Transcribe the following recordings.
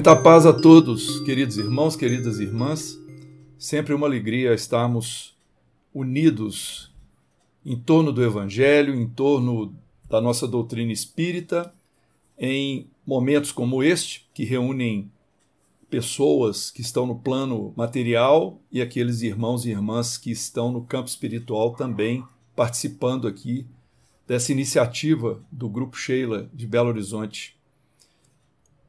Muita paz a todos, queridos irmãos, queridas irmãs. Sempre uma alegria estarmos unidos em torno do Evangelho, em torno da nossa doutrina espírita, em momentos como este, que reúnem pessoas que estão no plano material e aqueles irmãos e irmãs que estão no campo espiritual também participando aqui dessa iniciativa do Grupo Sheila de Belo Horizonte.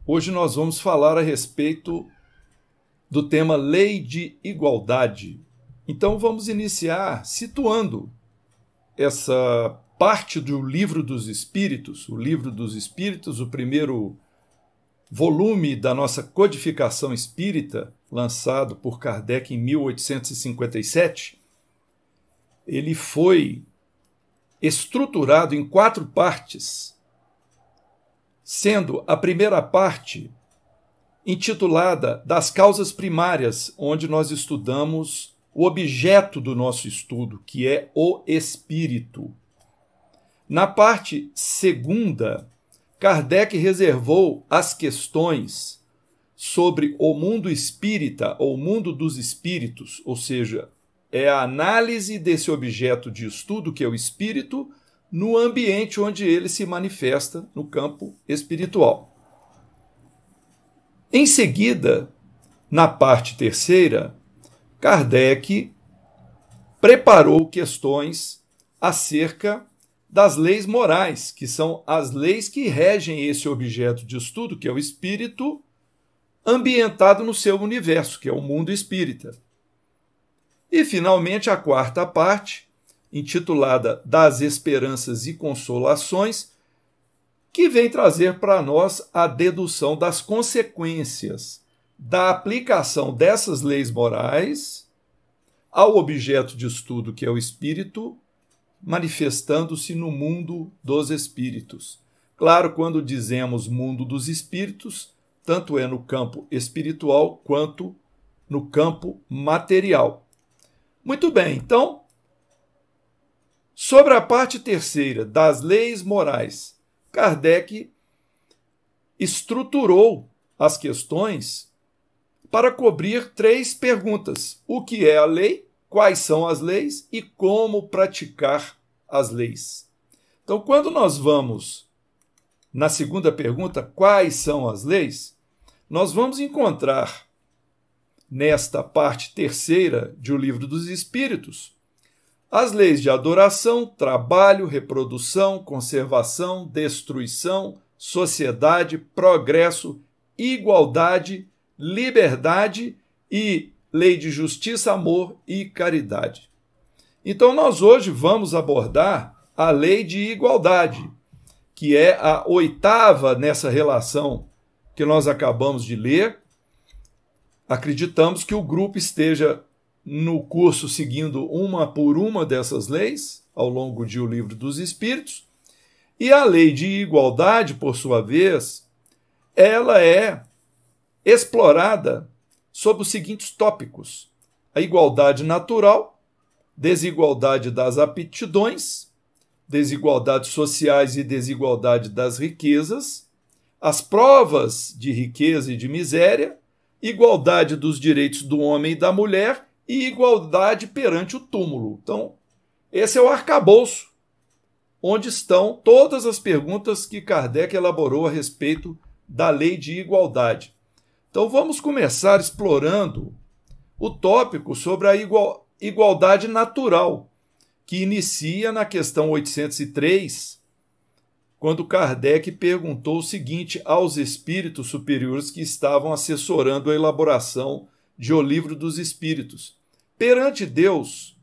Hoje nós vamos falar a respeito do tema Lei de Igualdade. Então vamos iniciar situando essa parte do Livro dos Espíritos, o primeiro volume da nossa codificação espírita, lançado por Kardec em 1857. Ele foi estruturado em 4 partes, sendo a primeira parte intitulada Das Causas Primárias, onde nós estudamos o objeto do nosso estudo, que é o espírito. Na parte segunda, Kardec reservou as questões sobre o mundo espírita, ou mundo dos espíritos, ou seja, é a análise desse objeto de estudo, que é o espírito, no ambiente onde ele se manifesta no campo espiritual. Em seguida, na parte terceira, Kardec preparou questões acerca das leis morais, que são as leis que regem esse objeto de estudo, que é o espírito, ambientado no seu universo, que é o mundo espírita. E, finalmente, a quarta parte, intitulada Das Esperanças e Consolações, que vem trazer para nós a dedução das consequências da aplicação dessas leis morais ao objeto de estudo, que é o espírito, manifestando-se no mundo dos espíritos. Claro, quando dizemos mundo dos espíritos, tanto é no campo espiritual quanto no campo material. Muito bem, então, sobre a parte terceira das leis morais, Kardec estruturou as questões para cobrir 3 perguntas: o que é a lei, quais são as leis e como praticar as leis. Então, quando nós vamos na segunda pergunta, quais são as leis, nós vamos encontrar nesta parte terceira de O Livro dos Espíritos as leis de adoração, trabalho, reprodução, conservação, destruição, sociedade, progresso, igualdade, liberdade e lei de justiça, amor e caridade. Então, nós hoje vamos abordar a lei de igualdade, que é a 8ª nessa relação que nós acabamos de ler. Acreditamos que o grupo esteja no curso seguindo uma por uma dessas leis, ao longo de O Livro dos Espíritos. E a lei de igualdade, por sua vez, ela é explorada sob os seguintes tópicos: a igualdade natural, desigualdade das aptidões, desigualdades sociais e desigualdade das riquezas, as provas de riqueza e de miséria, igualdade dos direitos do homem e da mulher e igualdade perante o túmulo. Então, esse é o arcabouço onde estão todas as perguntas que Kardec elaborou a respeito da lei de igualdade. Então, vamos começar explorando o tópico sobre a igualdade natural, que inicia na questão 803, quando Kardec perguntou o seguinte aos espíritos superiores que estavam assessorando a elaboração de O Livro dos Espíritos: perante Deus,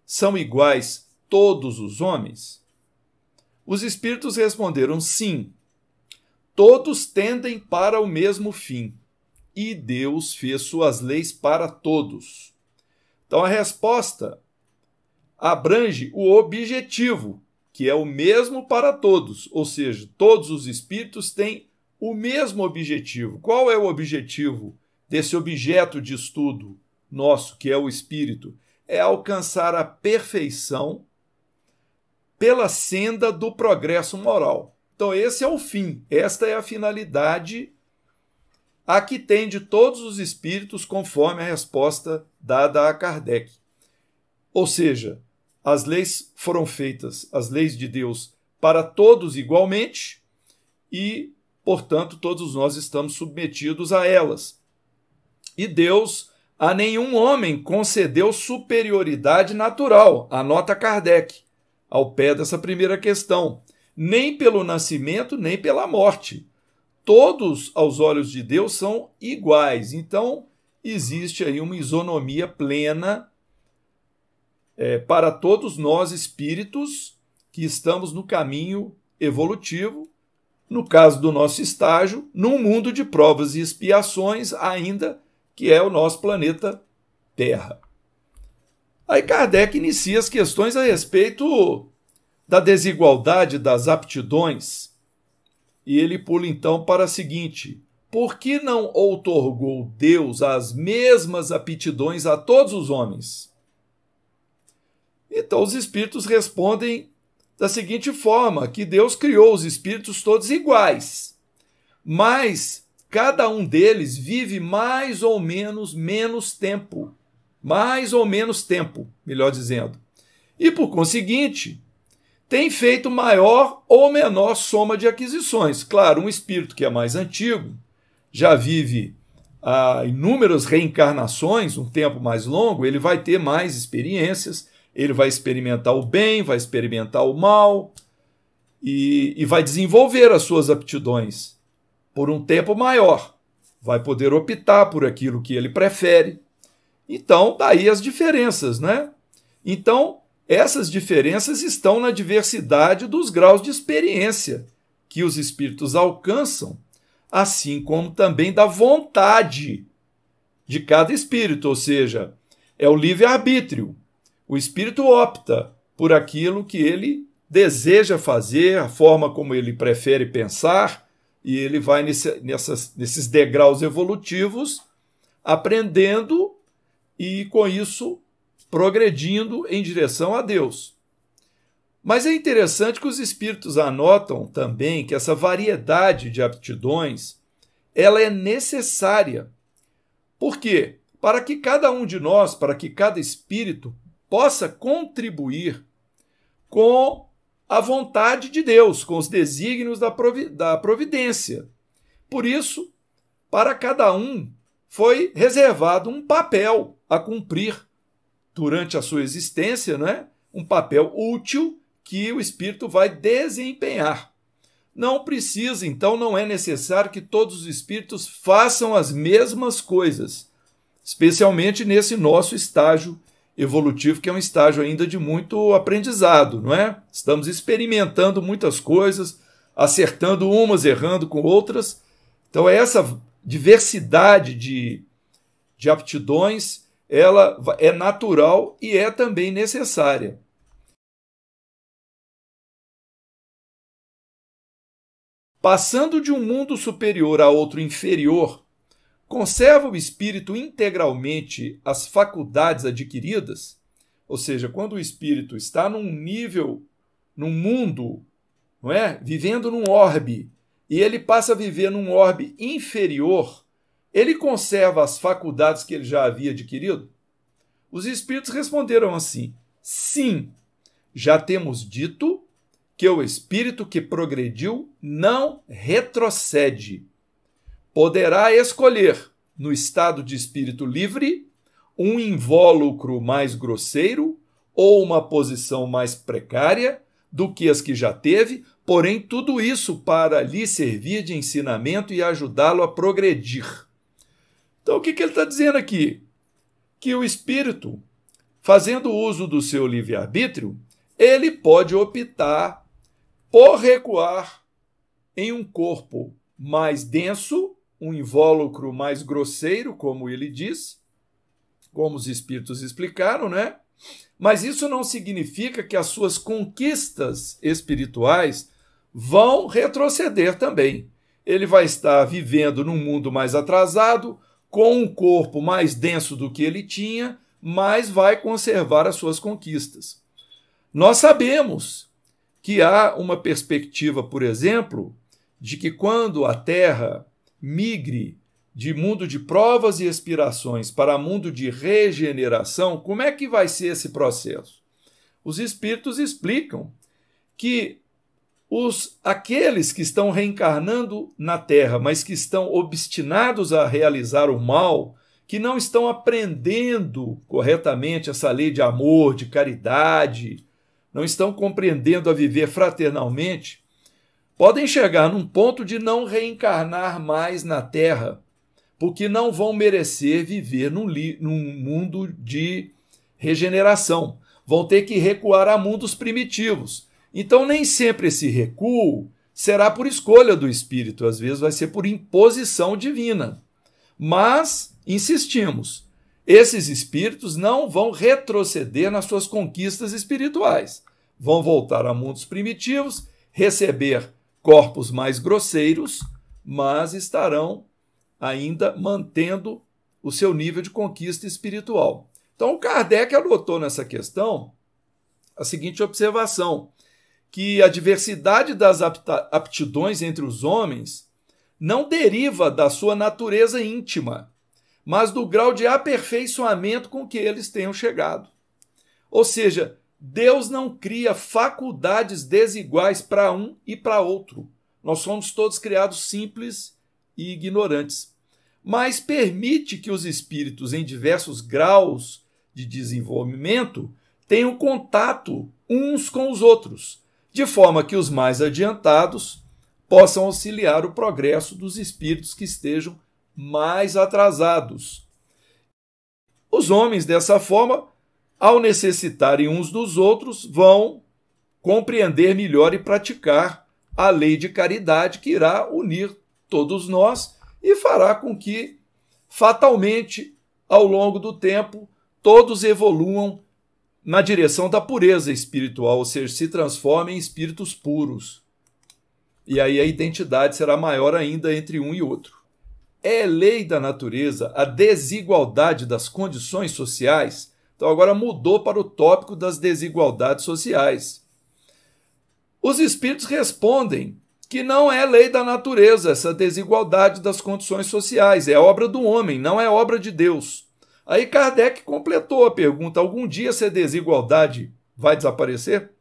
são iguais todos os homens? Os espíritos responderam: sim, todos tendem para o mesmo fim, e Deus fez suas leis para todos. Então, a resposta abrange o objetivo, que é o mesmo para todos, ou seja, todos os espíritos têm o mesmo objetivo. Qual é o objetivo desse objeto de estudo nosso, que é o espírito? É alcançar a perfeição pela senda do progresso moral. Então, esse é o fim, esta é a finalidade a que tem de todos os espíritos, conforme a resposta dada a Kardec. Ou seja, as leis foram feitas, as leis de Deus, para todos igualmente e, portanto, todos nós estamos submetidos a elas. E Deus a nenhum homem concedeu superioridade natural, anota Kardec, ao pé dessa primeira questão, nem pelo nascimento, nem pela morte. Todos, aos olhos de Deus, são iguais. Então, existe aí uma isonomia plena para todos nós espíritos que estamos no caminho evolutivo, no caso do nosso estágio, num mundo de provas e expiações, ainda que é o nosso planeta Terra. Aí Kardec inicia as questões a respeito da desigualdade das aptidões, e ele pula então para a seguinte: por que não outorgou Deus as mesmas aptidões a todos os homens? Então os espíritos respondem da seguinte forma, que Deus criou os espíritos todos iguais, mas cada um deles vive mais ou menos tempo, melhor dizendo, e por conseguinte tem feito maior ou menor soma de aquisições. Claro, um espírito que é mais antigo já vive inúmeras reencarnações, um tempo mais longo, ele vai ter mais experiências, ele vai experimentar o bem, vai experimentar o mal e vai desenvolver as suas aptidões por um tempo maior. Vai poder optar por aquilo que ele prefere. Então, daí as diferenças, né? Então, essas diferenças estão na diversidade dos graus de experiência que os espíritos alcançam, assim como também da vontade de cada espírito, ou seja, é o livre-arbítrio. O espírito opta por aquilo que ele deseja fazer, a forma como ele prefere pensar, e ele vai nesses degraus evolutivos aprendendo e, com isso, progredindo em direção a Deus. Mas é interessante que os espíritos anotam também que essa variedade de aptidões ela é necessária. Por quê? Para que cada um de nós, para que cada espírito possa contribuir com a vontade de Deus, com os desígnios da providência. Por isso, para cada um foi reservado um papel a cumprir durante a sua existência, né? Um papel útil que o espírito vai desempenhar. Não precisa, então, não é necessário que todos os espíritos façam as mesmas coisas, especialmente nesse nosso estágio evolutivo, que é um estágio ainda de muito aprendizado, não é? Estamos experimentando muitas coisas, acertando umas, errando com outras. Então, essa diversidade de aptidões, ela é natural e é também necessária. Passando de um mundo superior a outro inferior, conserva o espírito integralmente as faculdades adquiridas? Ou seja, quando o espírito está num nível, num mundo, não é? Vivendo num orbe, e ele passa a viver num orbe inferior, ele conserva as faculdades que ele já havia adquirido? Os espíritos responderam assim: sim, já temos dito que o espírito que progrediu não retrocede. Poderá escolher, no estado de espírito livre, um invólucro mais grosseiro ou uma posição mais precária do que as que já teve, porém tudo isso para lhe servir de ensinamento e ajudá-lo a progredir. Então o que ele está dizendo aqui? Que o espírito, fazendo uso do seu livre-arbítrio, ele pode optar por recuar em um corpo mais denso, um invólucro mais grosseiro, como ele diz, como os espíritos explicaram, né? Mas isso não significa que as suas conquistas espirituais vão retroceder também. Ele vai estar vivendo num mundo mais atrasado, com um corpo mais denso do que ele tinha, mas vai conservar as suas conquistas. Nós sabemos que há uma perspectiva, por exemplo, de que quando a Terra migre de mundo de provas e expirações para mundo de regeneração, como é que vai ser esse processo? Os espíritos explicam que aqueles que estão reencarnando na Terra, mas que estão obstinados a realizar o mal, que não estão aprendendo corretamente essa lei de amor, de caridade, não estão compreendendo a viver fraternalmente, podem chegar num ponto de não reencarnar mais na Terra, porque não vão merecer viver num mundo de regeneração. Vão ter que recuar a mundos primitivos. Então, nem sempre esse recuo será por escolha do espírito, às vezes vai ser por imposição divina. Mas, insistimos, esses espíritos não vão retroceder nas suas conquistas espirituais. Vão voltar a mundos primitivos, receber corpos mais grosseiros, mas estarão ainda mantendo o seu nível de conquista espiritual. Então, o Kardec adotou nessa questão a seguinte observação, que a diversidade das aptidões entre os homens não deriva da sua natureza íntima, mas do grau de aperfeiçoamento com que eles tenham chegado. Ou seja, Deus não cria faculdades desiguais para um e para outro. Nós somos todos criados simples e ignorantes, mas permite que os espíritos em diversos graus de desenvolvimento tenham contato uns com os outros, de forma que os mais adiantados possam auxiliar o progresso dos espíritos que estejam mais atrasados. Os homens, dessa forma, ao necessitarem uns dos outros, vão compreender melhor e praticar a lei de caridade que irá unir todos nós e fará com que, fatalmente, ao longo do tempo, todos evoluam na direção da pureza espiritual, ou seja, se transformem em espíritos puros. E aí a identidade será maior ainda entre um e outro. É lei da natureza a desigualdade das condições sociais. Então agora mudou para o tópico das desigualdades sociais. Os espíritos respondem que não é lei da natureza essa desigualdade das condições sociais, é obra do homem, não é obra de Deus. Aí Kardec completou a pergunta: algum dia essa desigualdade vai desaparecer?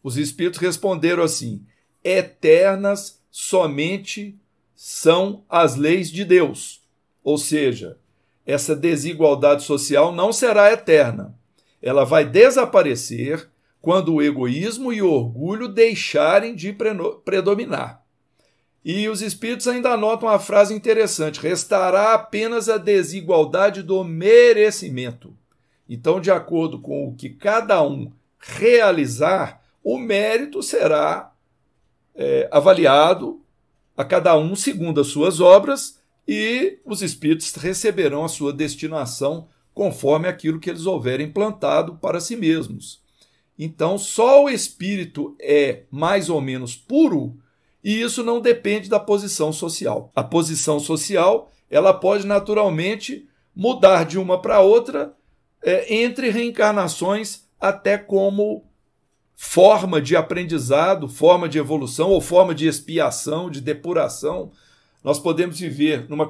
Os espíritos responderam assim: eternas somente são as leis de Deus. Ou seja, essa desigualdade social não será eterna. Ela vai desaparecer quando o egoísmo e o orgulho deixarem de predominar. E os espíritos ainda anotam uma frase interessante: restará apenas a desigualdade do merecimento. Então, de acordo com o que cada um realizar, o mérito será avaliado a cada um segundo as suas obras e os espíritos receberão a sua destinação conforme aquilo que eles houverem plantado para si mesmos. Então, só o espírito é mais ou menos puro e isso não depende da posição social. A posição social ela pode naturalmente mudar de uma para outra entre reencarnações, até como forma de aprendizado, forma de evolução ou forma de expiação, de depuração. Nós podemos viver numa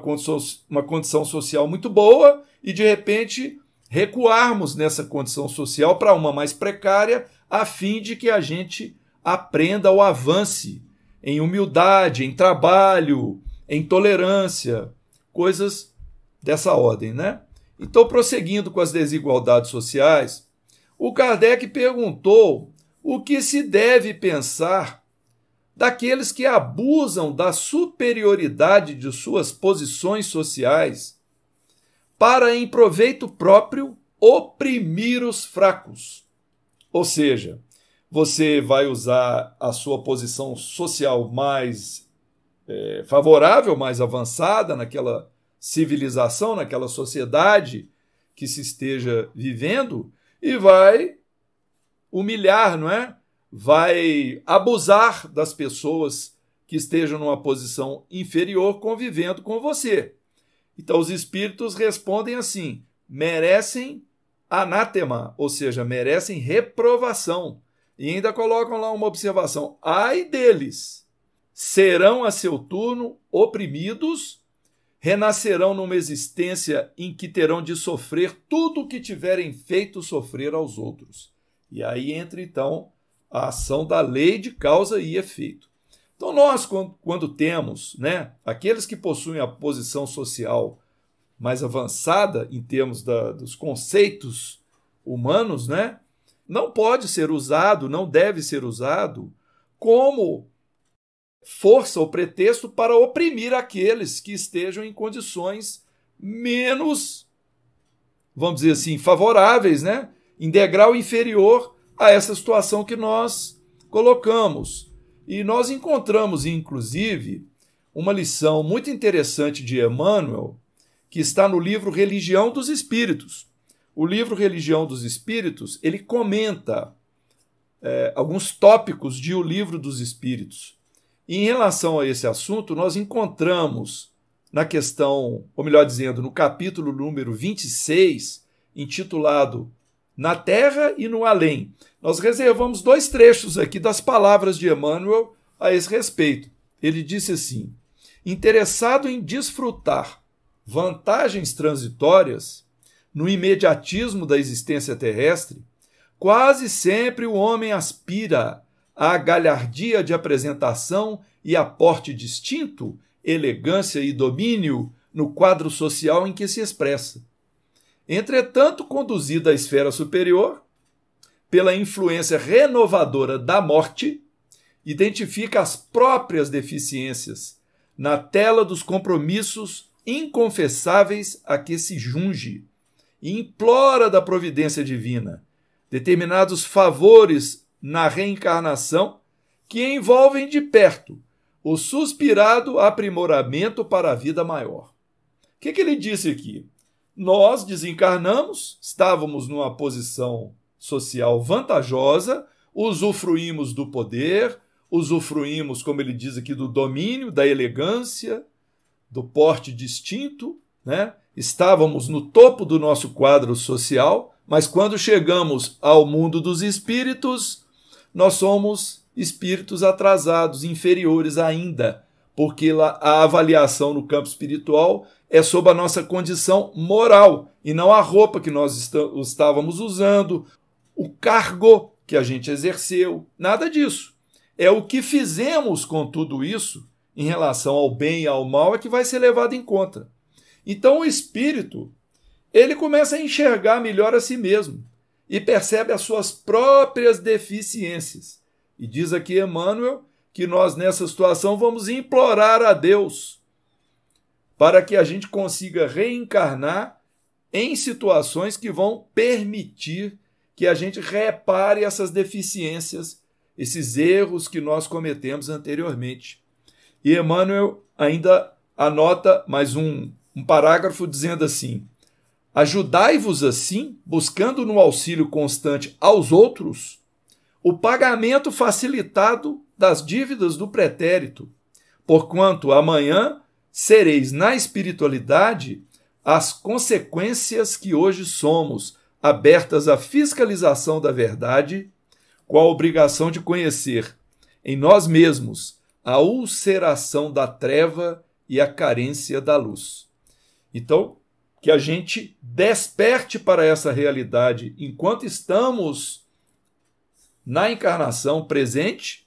condição social muito boa e, de repente, recuarmos nessa condição social para uma mais precária, a fim de que a gente aprenda ou avance em humildade, em trabalho, em tolerância, coisas dessa ordem, né? Então, prosseguindo com as desigualdades sociais, o Kardec perguntou o que se deve pensar daqueles que abusam da superioridade de suas posições sociais para, em proveito próprio, oprimir os fracos. Ou seja, você vai usar a sua posição social mais favorável, mais avançada naquela civilização, naquela sociedade que se esteja vivendo e vai humilhar, não é? Vai abusar das pessoas que estejam numa posição inferior convivendo com você. Então os espíritos respondem assim: merecem anátema, ou seja, merecem reprovação. E ainda colocam lá uma observação: ai deles, serão a seu turno oprimidos renascerão numa existência em que terão de sofrer tudo o que tiverem feito sofrer aos outros. E aí entra, então, a ação da lei de causa e efeito. Então, nós, quando temos, né, aqueles que possuem a posição social mais avançada em termos dos conceitos humanos, né, não pode ser usado, não deve ser usado como força ou pretexto para oprimir aqueles que estejam em condições menos, vamos dizer assim, favoráveis, né, em degrau inferior a essa situação que nós colocamos. E nós encontramos, inclusive, uma lição muito interessante de Emmanuel, que está no livro Religião dos Espíritos. O livro Religião dos Espíritos, ele comenta alguns tópicos de O Livro dos Espíritos. E em relação a esse assunto, nós encontramos na questão, ou melhor dizendo, no capítulo número 26, intitulado Na Terra e no Além. Nós reservamos 2 trechos aqui das palavras de Emmanuel a esse respeito. Ele disse assim: interessado em desfrutar vantagens transitórias no imediatismo da existência terrestre, quase sempre o homem aspira à galhardia de apresentação e a porte distinto, elegância e domínio no quadro social em que se expressa. Entretanto, conduzido à esfera superior, pela influência renovadora da morte, identifica as próprias deficiências na tela dos compromissos inconfessáveis a que se junge e implora da providência divina determinados favores na reencarnação que envolvem de perto o suspirado aprimoramento para a vida maior. O que ele disse aqui? Nós desencarnamos, estávamos numa posição social vantajosa, usufruímos do poder, usufruímos, como ele diz aqui, do domínio, da elegância, do porte distinto, né? Estávamos no topo do nosso quadro social, mas quando chegamos ao mundo dos espíritos, nós somos espíritos atrasados, inferiores ainda, porque a avaliação no campo espiritual é sob a nossa condição moral e não a roupa que nós estávamos usando, o cargo que a gente exerceu, nada disso. É o que fizemos com tudo isso em relação ao bem e ao mal é que vai ser levado em conta. Então o espírito, ele começa a enxergar melhor a si mesmo e percebe as suas próprias deficiências. E diz aqui Emmanuel que nós nessa situação vamos implorar a Deus para que a gente consiga reencarnar em situações que vão permitir que a gente repare essas deficiências, esses erros que nós cometemos anteriormente. E Emmanuel ainda anota mais um parágrafo dizendo assim: ajudai-vos assim, buscando no auxílio constante aos outros, o pagamento facilitado das dívidas do pretérito, porquanto amanhã sereis na espiritualidade as consequências que hoje somos, abertas à fiscalização da verdade, com a obrigação de conhecer em nós mesmos a ulceração da treva e a carência da luz. Então, que a gente desperte para essa realidade enquanto estamos na encarnação presente,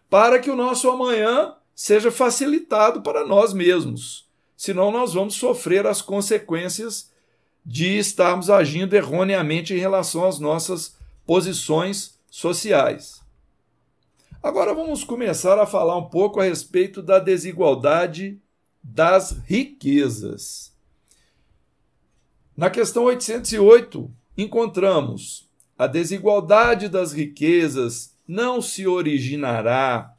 para que o nosso amanhã seja facilitado para nós mesmos. Senão nós vamos sofrer as consequências de estarmos agindo erroneamente em relação às nossas posições sociais. Agora vamos começar a falar um pouco a respeito da desigualdade das riquezas. Na questão 808, encontramos: a desigualdade das riquezas não se originará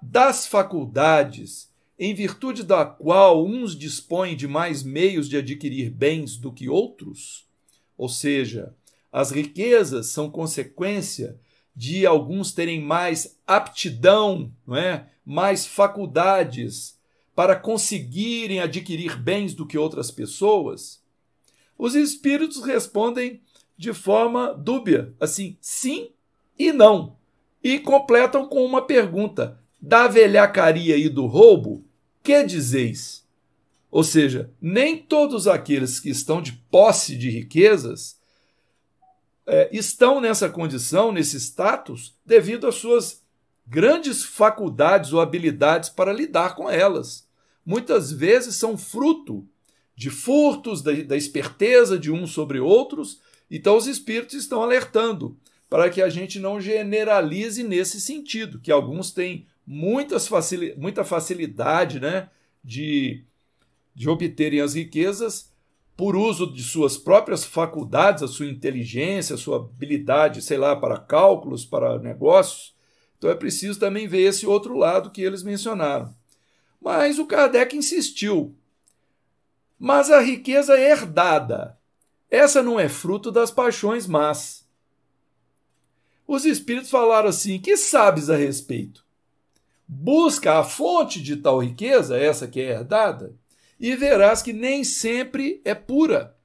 das faculdades, em virtude da qual uns dispõem de mais meios de adquirir bens do que outros? Ou seja, as riquezas são consequência de alguns terem mais aptidão, não é? Mais faculdades para conseguirem adquirir bens do que outras pessoas? Os espíritos respondem de forma dúbia, assim, sim e não. E completam com uma pergunta: da velhacaria e do roubo, que dizeis? Ou seja, nem todos aqueles que estão de posse de riquezas estão nessa condição, nesse status, devido às suas grandes faculdades ou habilidades para lidar com elas. Muitas vezes são fruto de furtos, da esperteza de uns sobre outros. Então os espíritos estão alertando para que a gente não generalize nesse sentido, que alguns têm muita facilidade, né, de obterem as riquezas por uso de suas próprias faculdades, a sua inteligência, a sua habilidade, sei lá, para cálculos, para negócios. Então é preciso também ver esse outro lado que eles mencionaram. Mas o Kardec insistiu. Mas a riqueza herdada, essa não é fruto das paixões más. Os espíritos falaram assim: que sabes a respeito? Busca a fonte de tal riqueza, essa que é herdada, e verás que nem sempre é pura.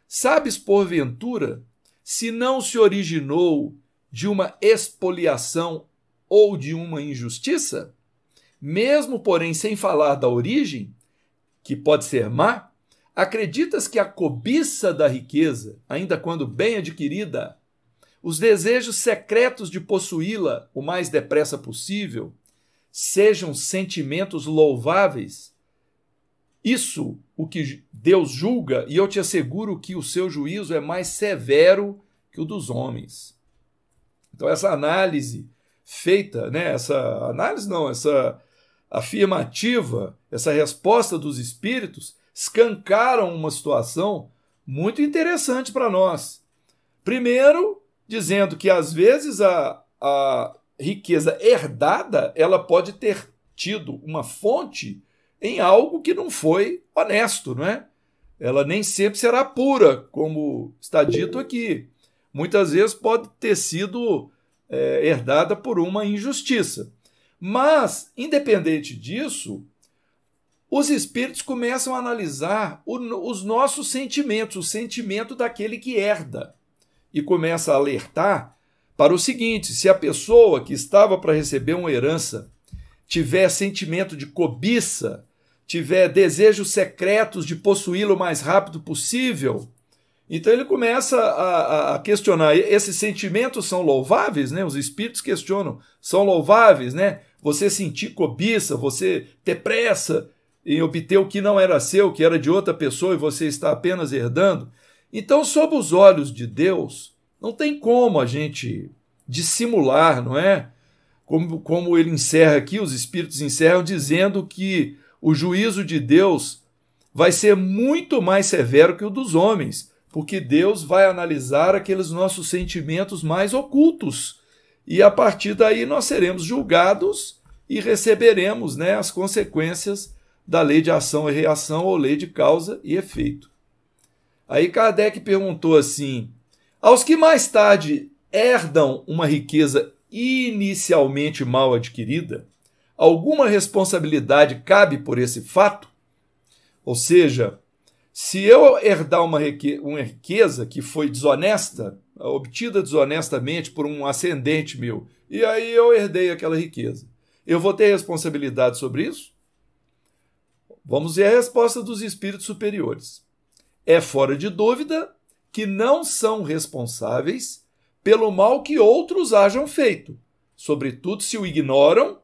Sabes, porventura, se não se originou de uma expoliação ou de uma injustiça? Mesmo, porém, sem falar da origem, que pode ser má, acreditas que a cobiça da riqueza, ainda quando bem adquirida, os desejos secretos de possuí-la o mais depressa possível, sejam sentimentos louváveis? Isso o que Deus julga, e eu te asseguro que o seu juízo é mais severo que o dos homens. Então essa análise feita, né, essa afirmativa, essa resposta dos espíritos escancaram uma situação muito interessante para nós. Primeiro, dizendo que às vezes a riqueza herdada ela pode ter tido uma fonte em algo que não foi honesto, não é? Ela nem sempre será pura, como está dito aqui. Muitas vezes pode ter sido herdada por uma injustiça. Mas, independente disso, os espíritos começam a analisar os nossos sentimentos, o sentimento daquele que herda, e começa a alertar para o seguinte: se a pessoa que estava para receber uma herança tiver sentimento de cobiça, tiver desejos secretos de possuí-lo o mais rápido possível, então ele começa a questionar: esses sentimentos são louváveis, né? Os espíritos questionam: são louváveis, né? Você sentir cobiça, você ter pressa em obter o que não era seu, que era de outra pessoa, e você está apenas herdando. Então, sob os olhos de Deus, não tem como a gente dissimular, não é? Como ele encerra aqui, os espíritos encerram dizendo que o juízo de Deus vai ser muito mais severo que o dos homens, porque Deus vai analisar aqueles nossos sentimentos mais ocultos, e a partir daí nós seremos julgados e receberemos, né, as consequências da lei de ação e reação, ou lei de causa e efeito. Aí Kardec perguntou assim: aos que mais tarde herdam uma riqueza inicialmente mal adquirida, alguma responsabilidade cabe por esse fato? Ou seja, se eu herdar uma riqueza que foi desonesta, obtida desonestamente por um ascendente meu, e aí eu herdei aquela riqueza, eu vou ter responsabilidade sobre isso? Vamos ver a resposta dos espíritos superiores. É fora de dúvida que não são responsáveis pelo mal que outros hajam feito, sobretudo se o ignoram,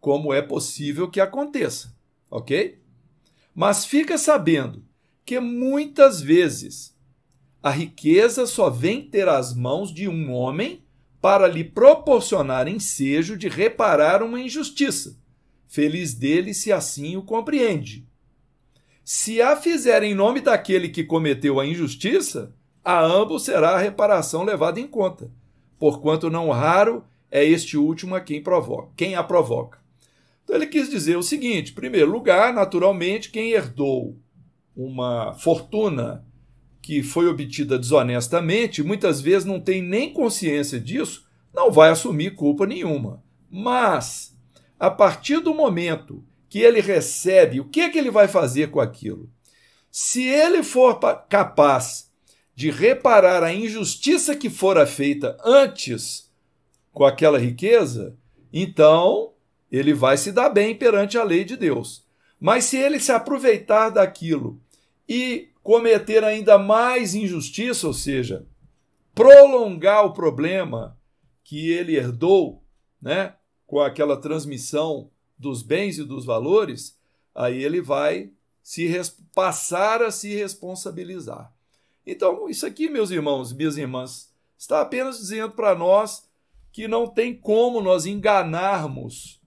como é possível que aconteça, ok? Mas fica sabendo que muitas vezes a riqueza só vem ter as mãos de um homem para lhe proporcionar ensejo de reparar uma injustiça. Feliz dele se assim o compreende. Se a fizer em nome daquele que cometeu a injustiça, a ambos será a reparação levada em conta, porquanto não raro é este último quem a provoca. Então ele quis dizer o seguinte: em primeiro lugar, naturalmente, quem herdou uma fortuna que foi obtida desonestamente, muitas vezes não tem nem consciência disso, não vai assumir culpa nenhuma. Mas, a partir do momento que ele recebe, o que é que ele vai fazer com aquilo? Se ele for capaz de reparar a injustiça que fora feita antes com aquela riqueza, então ele vai se dar bem perante a lei de Deus. Mas se ele se aproveitar daquilo e cometer ainda mais injustiça, ou seja, prolongar o problema que ele herdou, né, com aquela transmissão dos bens e dos valores, aí ele vai passar a se responsabilizar. Então, isso aqui, meus irmãos, minhas irmãs, está apenas dizendo para nós que não tem como nós enganarmos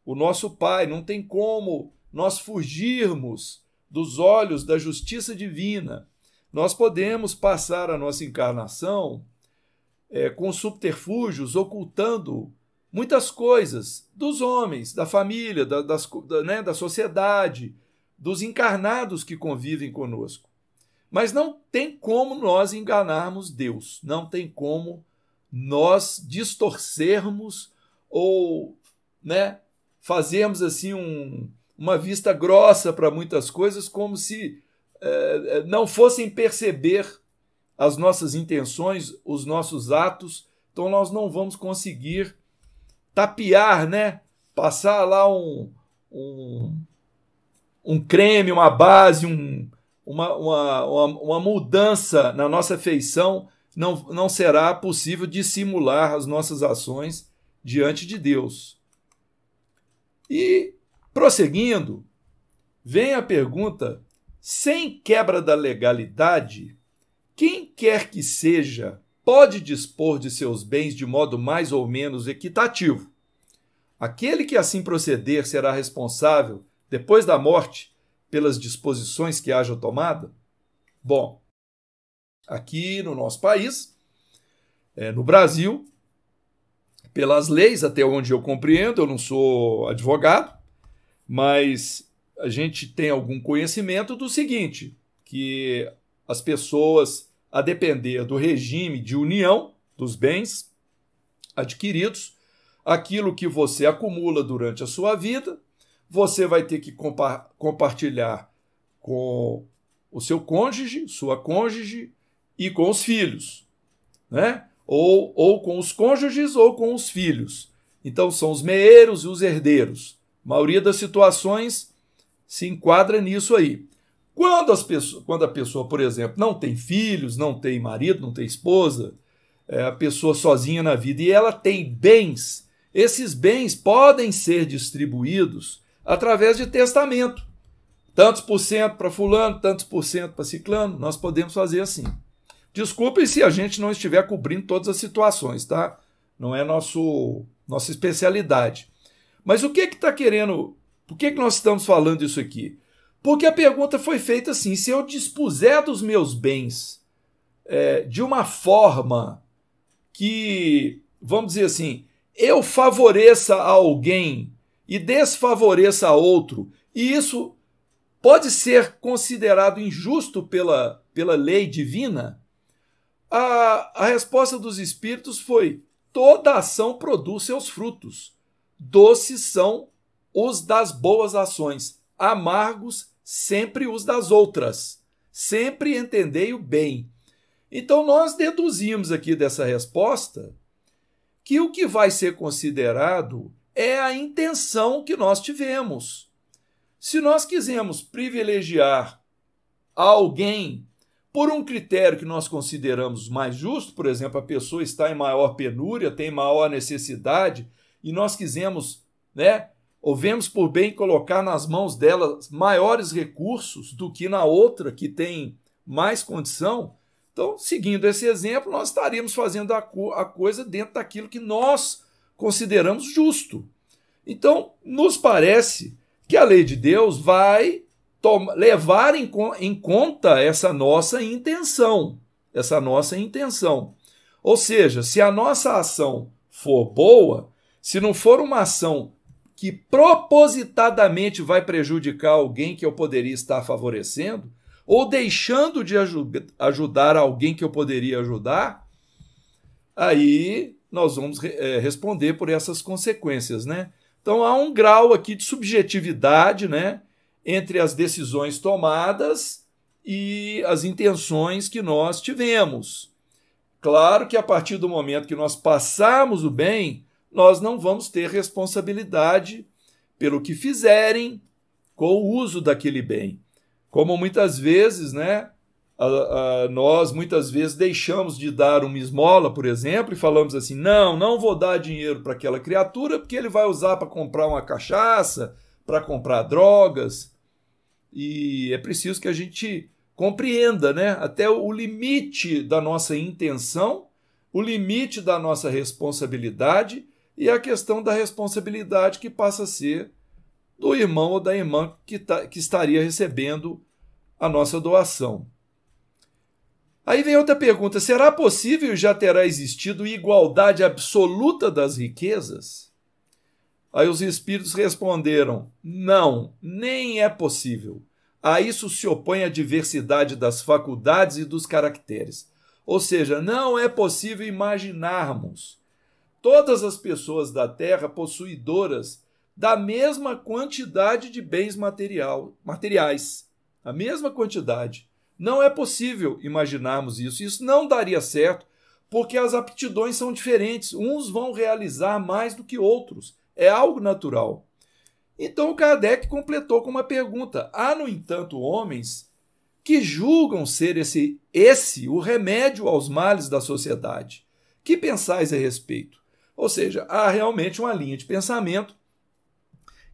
o nosso Pai, não tem como nós fugirmos dos olhos da justiça divina. Nós podemos passar a nossa encarnação com subterfúgios, ocultando muitas coisas dos homens, da família, da sociedade, dos encarnados que convivem conosco. Mas não tem como nós enganarmos Deus, não tem como nós distorcermos ou, né, fazermos assim uma vista grossa para muitas coisas, como se não fossem perceber as nossas intenções, os nossos atos. Então nós não vamos conseguir tapear, né? Passar lá um creme, uma base, uma mudança na nossa feição. Não será possível dissimular as nossas ações diante de Deus. E, prosseguindo, vem a pergunta: sem quebra da legalidade, quem quer que seja pode dispor de seus bens de modo mais ou menos equitativo. Aquele que assim proceder será responsável, depois da morte, pelas disposições que haja tomada? Bom, aqui no nosso país, no Brasil, pelas leis, até onde eu compreendo, eu não sou advogado, mas a gente tem algum conhecimento do seguinte, que as pessoas, a depender do regime de união dos bens adquiridos, aquilo que você acumula durante a sua vida, você vai ter que compartilhar com o seu cônjuge, sua cônjuge e com os filhos, né? Ou com os cônjuges ou com os filhos. Então são os meeiros e os herdeiros. A maioria das situações se enquadra nisso aí. Quando a pessoa, por exemplo, não tem filhos, não tem marido, não tem esposa, é a pessoa sozinha na vida e ela tem bens, esses bens podem ser distribuídos através de testamento. Tantos por cento para fulano, tantos por cento para ciclano, nós podemos fazer assim. Desculpem se a gente não estiver cobrindo todas as situações, tá? Não é nossa especialidade. Mas o que está querendo... Por que nós estamos falando isso aqui? Porque a pergunta foi feita assim: se eu dispuser dos meus bens de uma forma que, vamos dizer assim, eu favoreça a alguém e desfavoreça a outro, e isso pode ser considerado injusto pela lei divina? A resposta dos espíritos foi: toda ação produz seus frutos. Doces são os das boas ações, amargos sempre os das outras. Sempre entendei o bem. Então nós deduzimos aqui dessa resposta que o que vai ser considerado é a intenção que nós tivemos. Se nós quisermos privilegiar alguém por um critério que nós consideramos mais justo, por exemplo, a pessoa está em maior penúria, tem maior necessidade, e nós quisemos, ou vemos por bem colocar nas mãos dela maiores recursos do que na outra que tem mais condição, então, seguindo esse exemplo, nós estaríamos fazendo a coisa dentro daquilo que nós consideramos justo. Então, nos parece que a lei de Deus vai levar em conta essa nossa intenção. Ou seja, se a nossa ação for boa, se não for uma ação que propositadamente vai prejudicar alguém que eu poderia estar favorecendo, ou deixando de ajudar alguém que eu poderia ajudar, aí nós vamos responder por essas consequências, né? Então há um grau aqui de subjetividade, né, entre as decisões tomadas e as intenções que nós tivemos. Claro que a partir do momento que nós passarmos o bem, nós não vamos ter responsabilidade pelo que fizerem com o uso daquele bem. Como muitas vezes, né, nós muitas vezes deixamos de dar uma esmola, por exemplo, e falamos assim, não vou dar dinheiro para aquela criatura porque ele vai usar para comprar uma cachaça, para comprar drogas. E é preciso que a gente compreenda, né, até o limite da nossa intenção, o limite da nossa responsabilidade e a questão da responsabilidade que passa a ser do irmão ou da irmã que estaria recebendo a nossa doação. Aí vem outra pergunta, será possível e já terá existido igualdade absoluta das riquezas? Aí os espíritos responderam, não, nem é possível. A isso se opõe a diversidade das faculdades e dos caracteres. Ou seja, não é possível imaginarmos todas as pessoas da Terra possuidoras da mesma quantidade de bens materiais. A mesma quantidade. Não é possível imaginarmos isso. Isso não daria certo, porque as aptidões são diferentes. Uns vão realizar mais do que outros. É algo natural. Então Kardec completou com uma pergunta. Há, no entanto, homens que julgam ser esse o remédio aos males da sociedade. Que pensais a respeito? Ou seja, há realmente uma linha de pensamento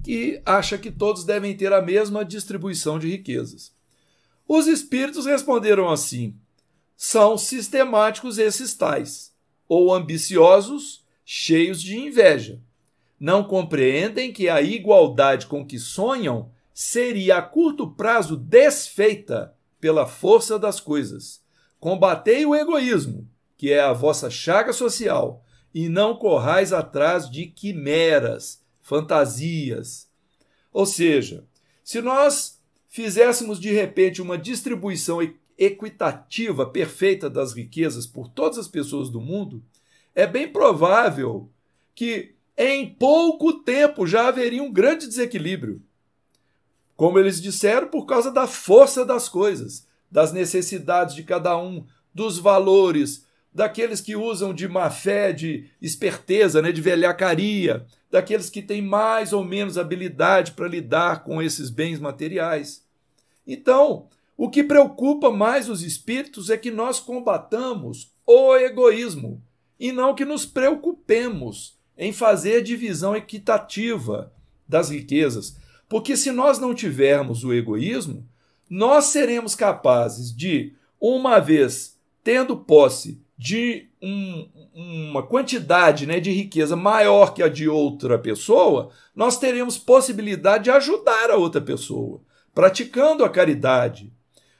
que acha que todos devem ter a mesma distribuição de riquezas. Os espíritos responderam assim, são sistemáticos esses tais, ou ambiciosos, cheios de inveja. Não compreendem que a igualdade com que sonham seria a curto prazo desfeita pela força das coisas. Combatei o egoísmo, que é a vossa chaga social, e não corrais atrás de quimeras, fantasias. Ou seja, se nós fizéssemos de repente uma distribuição equitativa, perfeita das riquezas por todas as pessoas do mundo, é bem provável que em pouco tempo já haveria um grande desequilíbrio. Como eles disseram, por causa da força das coisas, das necessidades de cada um, dos valores, daqueles que usam de má fé, de esperteza, né, de velhacaria, daqueles que têm mais ou menos habilidade para lidar com esses bens materiais. Então, o que preocupa mais os espíritos é que nós combatamos o egoísmo e não que nos preocupemos em fazer divisão equitativa das riquezas. Porque se nós não tivermos o egoísmo, nós seremos capazes de, uma vez tendo posse de uma quantidade, né, de riqueza maior que a de outra pessoa, nós teremos possibilidade de ajudar a outra pessoa, praticando a caridade,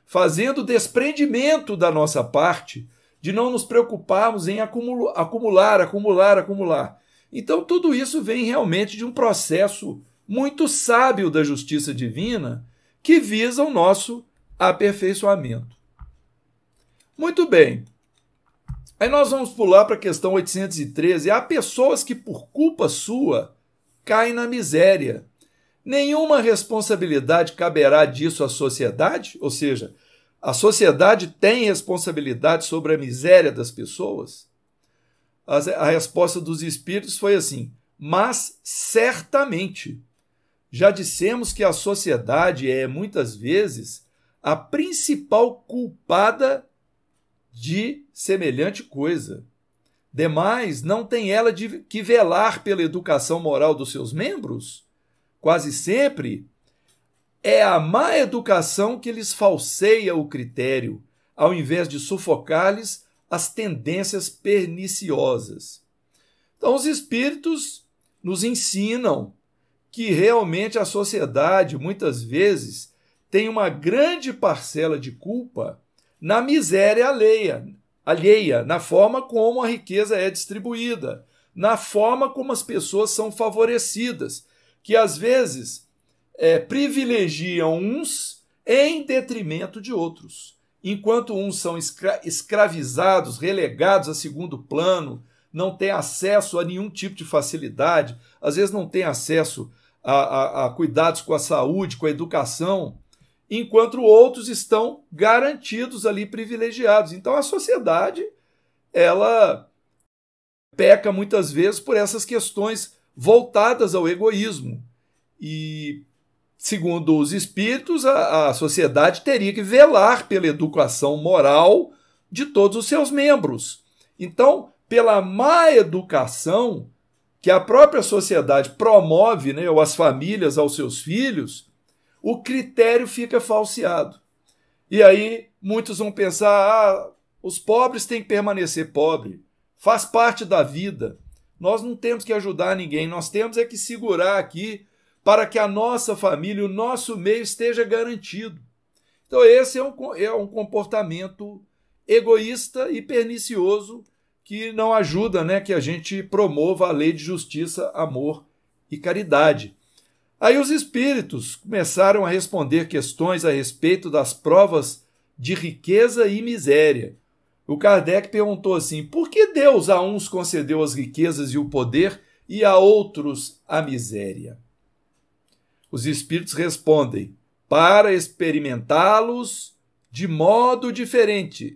fazendo desprendimento da nossa parte, de não nos preocuparmos em acumular. Então, tudo isso vem realmente de um processo muito sábio da justiça divina que visa o nosso aperfeiçoamento. Muito bem. Aí nós vamos pular para a questão 813. Há pessoas que, por culpa sua, caem na miséria. Nenhuma responsabilidade caberá disso à sociedade? Ou seja, a sociedade tem responsabilidade sobre a miséria das pessoas? A resposta dos espíritos foi assim, mas certamente. Já dissemos que a sociedade é, muitas vezes, a principal culpada de semelhante coisa. Demais, não tem ela que velar pela educação moral dos seus membros? Quase sempre é a má educação que lhes falseia o critério, ao invés de sufocar-lhes as tendências perniciosas. Então, os espíritos nos ensinam que realmente a sociedade, muitas vezes, tem uma grande parcela de culpa na miséria alheia, na forma como a riqueza é distribuída, na forma como as pessoas são favorecidas, que às vezes privilegiam uns em detrimento de outros. Enquanto uns são escravizados, relegados a segundo plano, não têm acesso a nenhum tipo de facilidade, às vezes não têm acesso a cuidados com a saúde, com a educação, enquanto outros estão garantidos ali, privilegiados. Então a sociedade, ela peca muitas vezes por essas questões voltadas ao egoísmo. E segundo os espíritos, a sociedade teria que velar pela educação moral de todos os seus membros. Então, pela má educação que a própria sociedade promove, né, ou as famílias aos seus filhos, o critério fica falseado. E aí muitos vão pensar, os pobres têm que permanecer pobres, faz parte da vida. Nós não temos que ajudar ninguém, nós temos é que segurar aqui para que a nossa família, o nosso meio esteja garantido. Então esse é um comportamento egoísta e pernicioso que não ajuda, né, que a gente promova a lei de justiça, amor e caridade. Aí os espíritos começaram a responder questões a respeito das provas de riqueza e miséria. O Kardec perguntou assim, por que Deus a uns concedeu as riquezas e o poder e a outros a miséria? Os espíritos respondem, para experimentá-los de modos diferentes.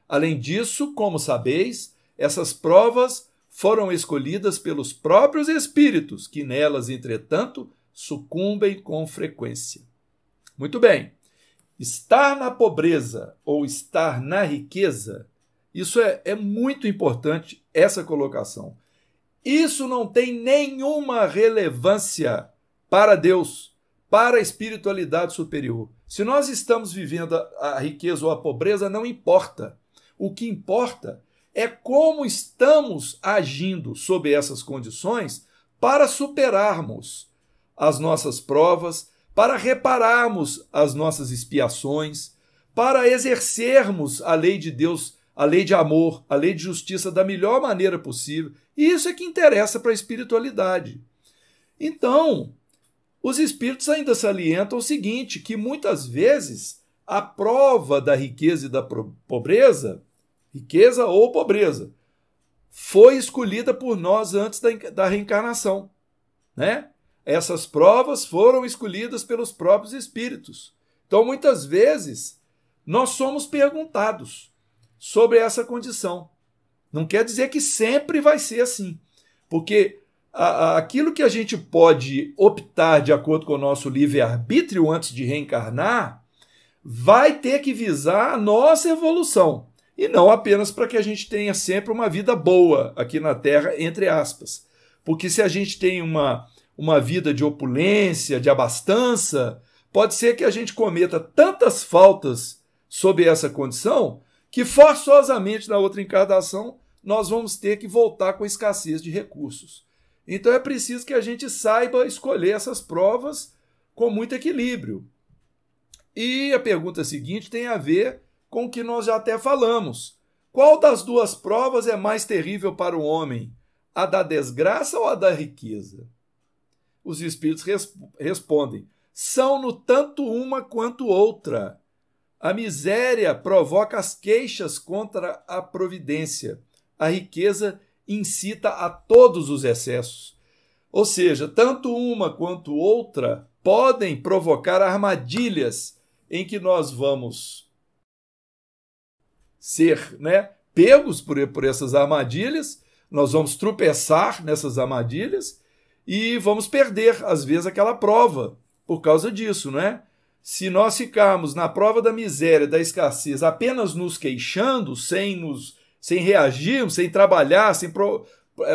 Além disso, como sabeis, essas provas foram escolhidas pelos próprios espíritos, que nelas, entretanto, sucumbem com frequência. Muito bem. Estar na pobreza ou estar na riqueza, isso é muito importante, essa colocação. Isso não tem nenhuma relevância para Deus, para a espiritualidade superior. Se nós estamos vivendo a riqueza ou a pobreza, não importa. O que importa é como estamos agindo sob essas condições para superarmos as nossas provas, para repararmos as nossas expiações, para exercermos a lei de Deus, a lei de amor, a lei de justiça da melhor maneira possível. E isso é que interessa para a espiritualidade. Então, os espíritos ainda salientam o seguinte, que muitas vezes a prova da riqueza e da pobreza, riqueza ou pobreza, foi escolhida por nós antes da reencarnação, né? Essas provas foram escolhidas pelos próprios espíritos. Então, muitas vezes, nós somos perguntados sobre essa condição. Não quer dizer que sempre vai ser assim, porque aquilo que a gente pode optar de acordo com o nosso livre-arbítrio antes de reencarnar, vai ter que visar a nossa evolução, e não apenas para que a gente tenha sempre uma vida boa aqui na Terra, entre aspas. Porque se a gente tem uma vida de opulência, de abastança, pode ser que a gente cometa tantas faltas sob essa condição que forçosamente na outra encarnação nós vamos ter que voltar com escassez de recursos. Então é preciso que a gente saiba escolher essas provas com muito equilíbrio. E a pergunta seguinte tem a ver com o que nós já até falamos. Qual das duas provas é mais terrível para o homem? A da desgraça ou a da riqueza? Os espíritos respondem, são no tanto uma quanto outra. A miséria provoca as queixas contra a providência. A riqueza incita a todos os excessos. Ou seja, tanto uma quanto outra podem provocar armadilhas em que nós vamos ser, né, pegos por essas armadilhas, nós vamos tropeçar nessas armadilhas e vamos perder, às vezes, aquela prova por causa disso, né? Se nós ficarmos na prova da miséria, da escassez, apenas nos queixando, sem reagirmos, sem trabalhar, sem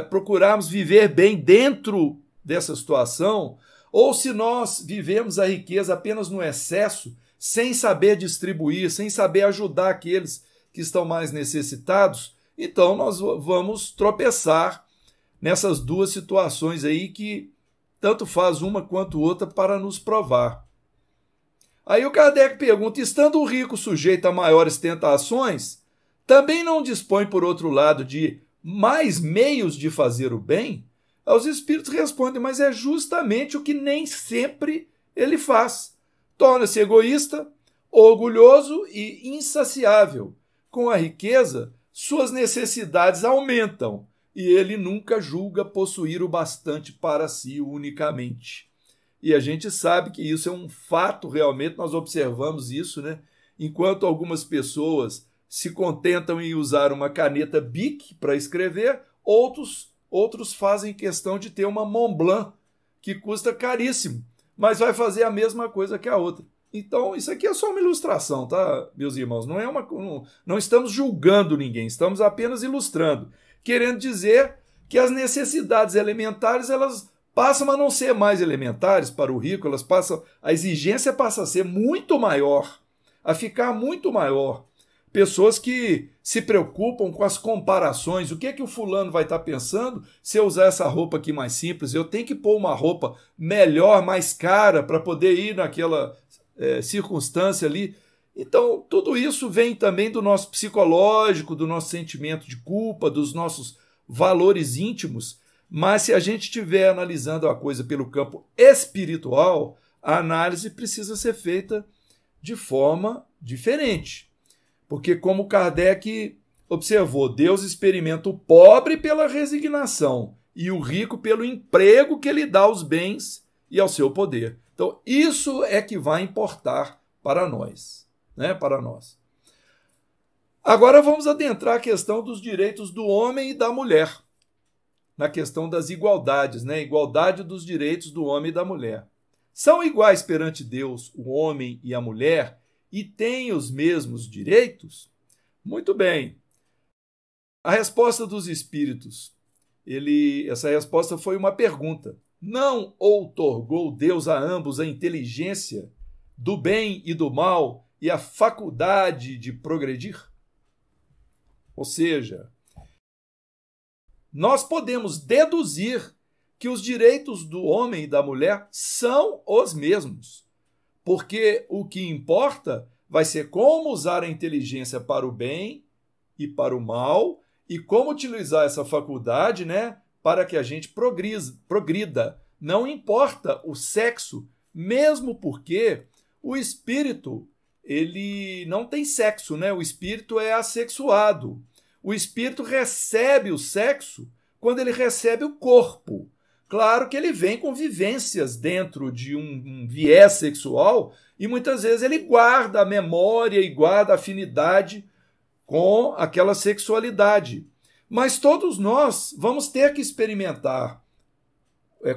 procurarmos viver bem dentro dessa situação, ou se nós vivemos a riqueza apenas no excesso, sem saber distribuir, sem saber ajudar aqueles que estão mais necessitados, então nós vamos tropeçar nessas duas situações aí que tanto faz uma quanto outra para nos provar. Aí o Kardec pergunta, estando o rico sujeito a maiores tentações, também não dispõe, por outro lado, de mais meios de fazer o bem? Os espíritos respondem, mas é justamente o que nem sempre ele faz. Torna-se egoísta, orgulhoso e insaciável. Com a riqueza, suas necessidades aumentam e ele nunca julga possuir o bastante para si unicamente. E a gente sabe que isso é um fato, realmente, nós observamos isso, né? Enquanto algumas pessoas se contentam em usar uma caneta Bic para escrever, outros fazem questão de ter uma Montblanc que custa caríssimo, mas vai fazer a mesma coisa que a outra. Então, isso aqui é só uma ilustração, tá, meus irmãos? Não estamos julgando ninguém, estamos apenas ilustrando, querendo dizer que as necessidades elementares, elas passam a não ser mais elementares para o rico, a exigência passa a ser muito maior, a ficar muito maior. Pessoas que se preocupam com as comparações. O que é que o fulano vai estar pensando se eu usar essa roupa aqui mais simples? Eu tenho que pôr uma roupa melhor, mais cara, para poder ir naquela circunstância ali. Então, tudo isso vem também do nosso psicológico, do nosso sentimento de culpa, dos nossos valores íntimos. Mas se a gente estiver analisando a coisa pelo campo espiritual, a análise precisa ser feita de forma diferente. Porque, como Kardec observou, Deus experimenta o pobre pela resignação e o rico pelo emprego que ele dá aos bens e ao seu poder. Então, isso é que vai importar para nós, né? Para nós. Agora vamos adentrar a questão dos direitos do homem e da mulher, na questão das igualdades, né? Igualdade dos direitos do homem e da mulher. São iguais perante Deus o homem e a mulher e têm os mesmos direitos? Muito bem. A resposta dos espíritos, essa resposta foi uma pergunta. Não outorgou Deus a ambos a inteligência do bem e do mal e a faculdade de progredir? Ou seja, nós podemos deduzir que os direitos do homem e da mulher são os mesmos, porque o que importa vai ser como usar a inteligência para o bem e para o mal e como utilizar essa faculdade, né, para que a gente progrida. Não importa o sexo, mesmo porque o espírito, ele não tem sexo, né? O espírito é assexuado. O espírito recebe o sexo quando ele recebe o corpo. Claro que ele vem com vivências dentro de um viés sexual e muitas vezes ele guarda a memória e guarda a afinidade com aquela sexualidade. Mas todos nós vamos ter que experimentar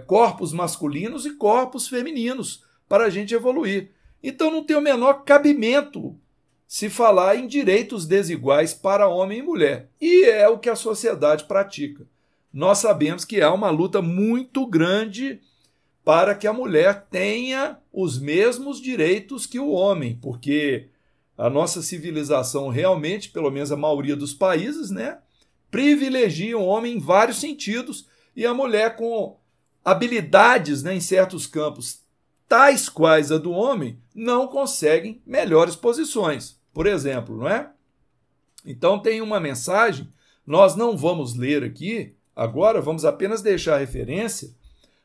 corpos masculinos e corpos femininos para a gente evoluir. Então não tem o menor cabimento se falar em direitos desiguais para homem e mulher. E é o que a sociedade pratica. Nós sabemos que há uma luta muito grande para que a mulher tenha os mesmos direitos que o homem, porque a nossa civilização realmente, pelo menos a maioria dos países, né, privilegia o homem em vários sentidos e a mulher com habilidades, né, em certos campos, tais quais a do homem, não conseguem melhores posições, por exemplo, não é? Então tem uma mensagem, nós não vamos ler aqui, agora vamos apenas deixar a referência,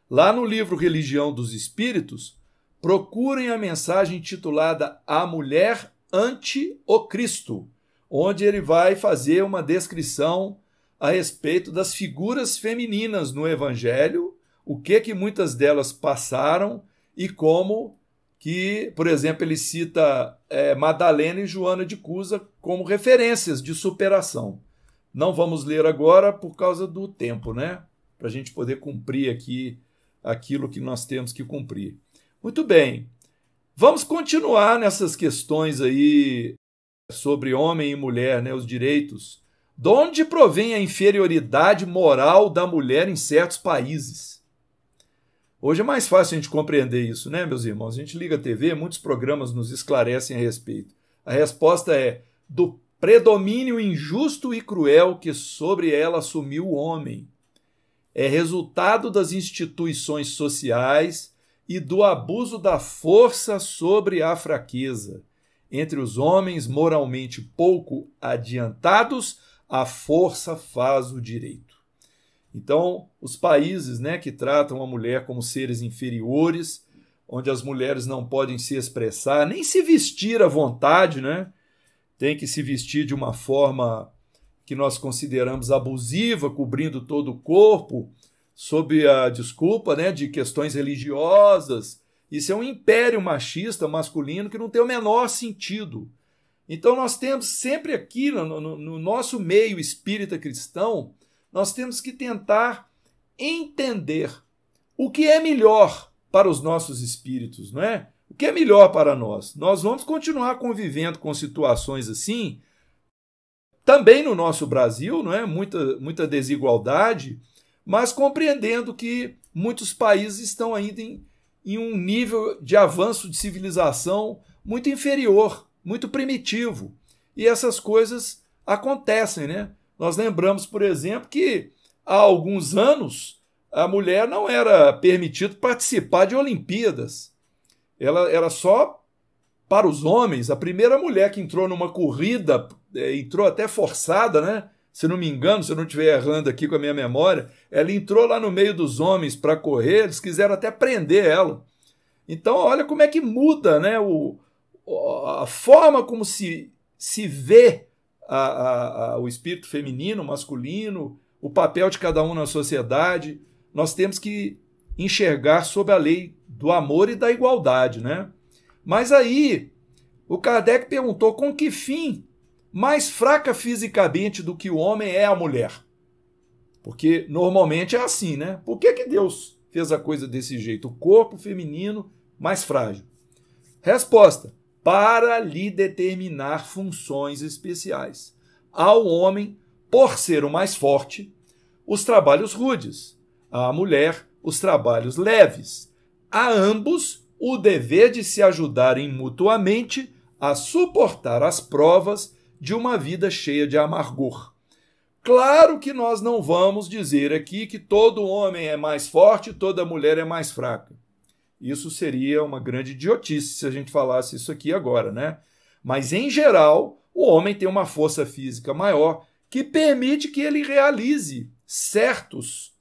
lá no livro Religião dos Espíritos, procurem a mensagem intitulada A Mulher ante o Cristo, onde ele vai fazer uma descrição a respeito das figuras femininas no Evangelho, o que muitas delas passaram e como que, por exemplo, ele cita Madalena e Joana de Cusa como referências de superação. Não vamos ler agora por causa do tempo, né? Para a gente poder cumprir aqui aquilo que nós temos que cumprir. Muito bem. Vamos continuar nessas questões aí sobre homem e mulher, né, os direitos. De onde provém a inferioridade moral da mulher em certos países? Hoje é mais fácil a gente compreender isso, né, meus irmãos? A gente liga a TV, muitos programas nos esclarecem a respeito. A resposta é do predomínio injusto e cruel que sobre ela assumiu o homem. É resultado das instituições sociais e do abuso da força sobre a fraqueza. Entre os homens moralmente pouco adiantados, a força faz o direito. Então, os países, né, que tratam a mulher como seres inferiores, onde as mulheres não podem se expressar, nem se vestir à vontade, né? Tem que se vestir de uma forma que nós consideramos abusiva, cobrindo todo o corpo, sob a desculpa, né, de questões religiosas. Isso é um império machista masculino que não tem o menor sentido. Então nós temos sempre aqui no nosso meio espírita cristão, nós temos que tentar entender o que é melhor para os nossos espíritos, não é? O que é melhor para nós? Nós vamos continuar convivendo com situações assim, também no nosso Brasil, não é? Muita desigualdade, mas compreendendo que muitos países estão ainda em um nível de avanço de civilização muito inferior, muito primitivo. E essas coisas acontecem, né? Nós lembramos, por exemplo, que há alguns anos a mulher não era permitida participar de Olimpíadas. Ela era só para os homens. A primeira mulher que entrou numa corrida, entrou até forçada, né? Se não me engano, se eu não estiver errando aqui com a minha memória, ela entrou lá no meio dos homens para correr, eles quiseram até prender ela. Então, olha como é que muda, né? A forma como se vê o espírito feminino, masculino, o papel de cada um na sociedade. Nós temos que enxergar sob a lei do amor e da igualdade, né? Mas aí, o Kardec perguntou com que fim mais fraca fisicamente do que o homem é a mulher? Porque normalmente é assim, né? Por que Deus fez a coisa desse jeito? O corpo feminino mais frágil. Resposta: para lhe determinar funções especiais. Ao homem, por ser o mais forte, os trabalhos rudes. À mulher, os trabalhos leves. A ambos, o dever de se ajudarem mutuamente a suportar as provas de uma vida cheia de amargor. Claro que nós não vamos dizer aqui que todo homem é mais forte e toda mulher é mais fraca. Isso seria uma grande idiotice se a gente falasse isso aqui agora, né? Mas, em geral, o homem tem uma força física maior que permite que ele realize certos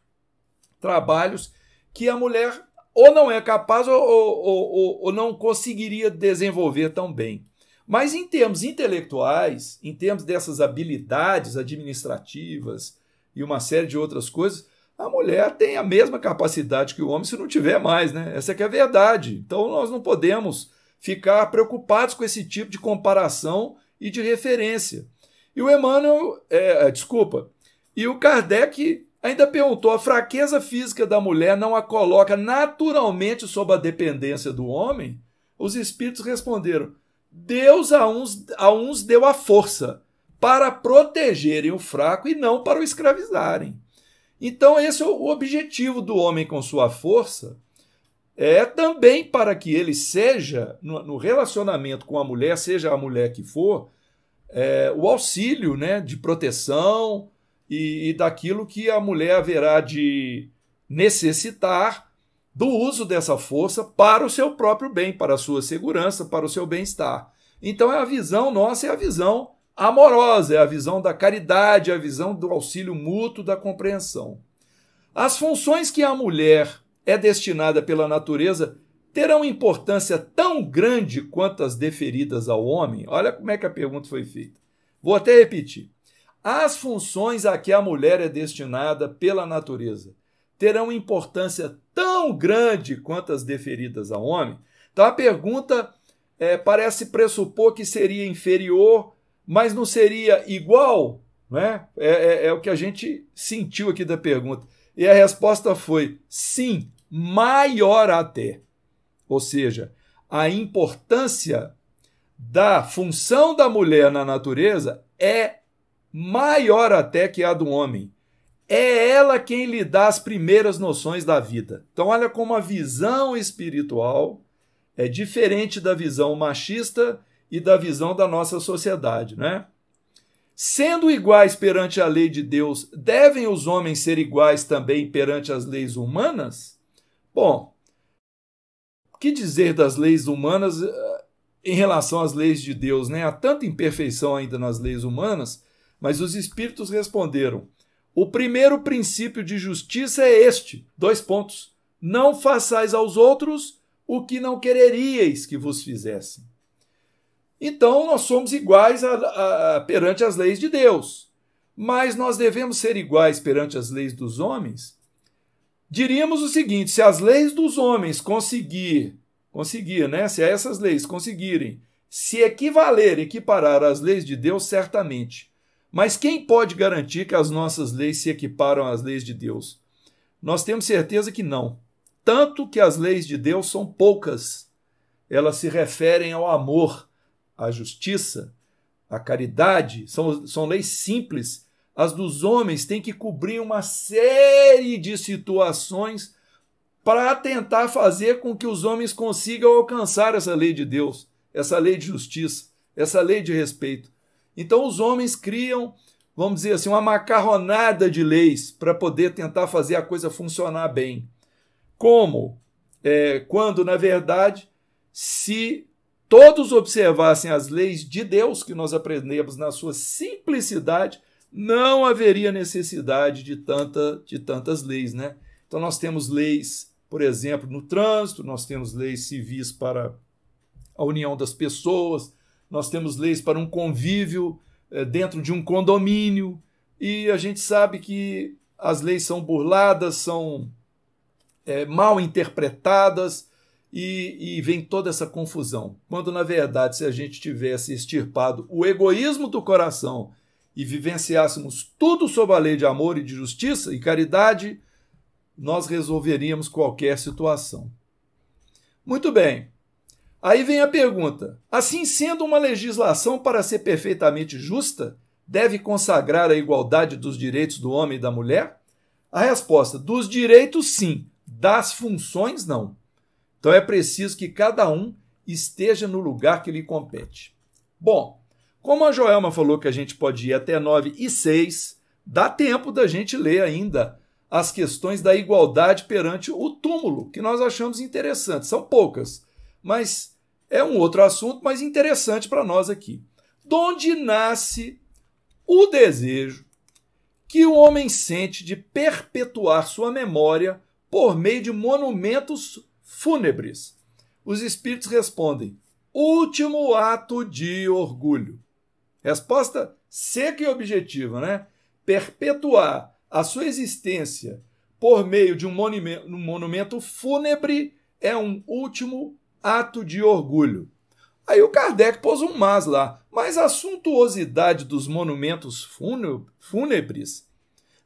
trabalhos que a mulher ou não é capaz ou não conseguiria desenvolver tão bem. Mas em termos intelectuais, em termos dessas habilidades administrativas e uma série de outras coisas, a mulher tem a mesma capacidade que o homem, se não tiver mais, né? Essa é que é a verdade. Então nós não podemos ficar preocupados com esse tipo de comparação e de referência. E o Emmanuel, e o Kardec ainda perguntou: a fraqueza física da mulher não a coloca naturalmente sob a dependência do homem? Os espíritos responderam: Deus a uns deu a força para protegerem o fraco e não para o escravizarem. Então esse é o objetivo do homem com sua força, é também para que ele seja, no relacionamento com a mulher, seja a mulher que for, o auxílio, né, de proteção e daquilo que a mulher haverá de necessitar do uso dessa força para o seu próprio bem, para a sua segurança, para o seu bem-estar. Então a visão nossa é a visão amorosa, é a visão da caridade, é a visão do auxílio mútuo, da compreensão. As funções que a mulher é destinada pela natureza terão importância tão grande quanto as deferidas ao homem? Olha como é que a pergunta foi feita. Vou até repetir. As funções a que a mulher é destinada pela natureza terão importância tão grande quanto as deferidas ao homem? Então a pergunta parece pressupor que seria inferior, mas não seria igual, né? É o que a gente sentiu aqui da pergunta. E a resposta foi sim, maior até. Ou seja, a importância da função da mulher na natureza é maior até que a do homem. É ela quem lhe dá as primeiras noções da vida. Então olha como a visão espiritual é diferente da visão machista e da visão da nossa sociedade, né? Sendo iguais perante a lei de Deus, devem os homens ser iguais também perante as leis humanas? Bom, o que dizer das leis humanas em relação às leis de Deus, né? Há tanta imperfeição ainda nas leis humanas, mas os espíritos responderam: o primeiro princípio de justiça é este, : não façais aos outros o que não quereríeis que vos fizessem. Então, nós somos iguais perante as leis de Deus. Mas nós devemos ser iguais perante as leis dos homens? Diríamos o seguinte: se as leis dos homens conseguir, né? Se essas leis conseguirem se equiparar às leis de Deus, certamente. Mas quem pode garantir que as nossas leis se equiparam às leis de Deus? Nós temos certeza que não. tanto que as leis de Deus são poucas. Elas se referem ao amor, à justiça, à caridade. São leis simples. As dos homens têm que cobrir uma série de situações para tentar fazer com que os homens consigam alcançar essa lei de Deus, essa lei de justiça, essa lei de respeito. Então os homens criam, vamos dizer assim, uma macarronada de leis para poder tentar fazer a coisa funcionar bem. Como? Quando, na verdade, se todos observassem as leis de Deus que nós aprendemos na sua simplicidade, não haveria necessidade de tantas leis, né? Então nós temos leis, por exemplo, no trânsito, nós temos leis civis para a união das pessoas, nós temos leis para um convívio dentro de um condomínio, e a gente sabe que as leis são burladas, são mal interpretadas, e vem toda essa confusão. Quando, na verdade, se a gente tivesse extirpado o egoísmo do coração e vivenciássemos tudo sob a lei de amor e de justiça e caridade, nós resolveríamos qualquer situação. Muito bem. Aí vem a pergunta: assim sendo, uma legislação, para ser perfeitamente justa, deve consagrar a igualdade dos direitos do homem e da mulher? A resposta: dos direitos, sim. Das funções, não. Então é preciso que cada um esteja no lugar que lhe compete. Bom, como a Joelma falou que a gente pode ir até 9:06, dá tempo da gente ler ainda as questões da igualdade perante o túmulo, que nós achamos interessantes. São poucas, mas é um outro assunto, mas interessante para nós aqui. De onde nasce o desejo que o homem sente de perpetuar sua memória por meio de monumentos fúnebres? Os espíritos respondem: último ato de orgulho. Resposta seca e objetiva, né? Perpetuar a sua existência por meio de um monumento fúnebre é um último ato de orgulho. Aí o Kardec pôs um mas lá. Mas a suntuosidade dos monumentos fúnebres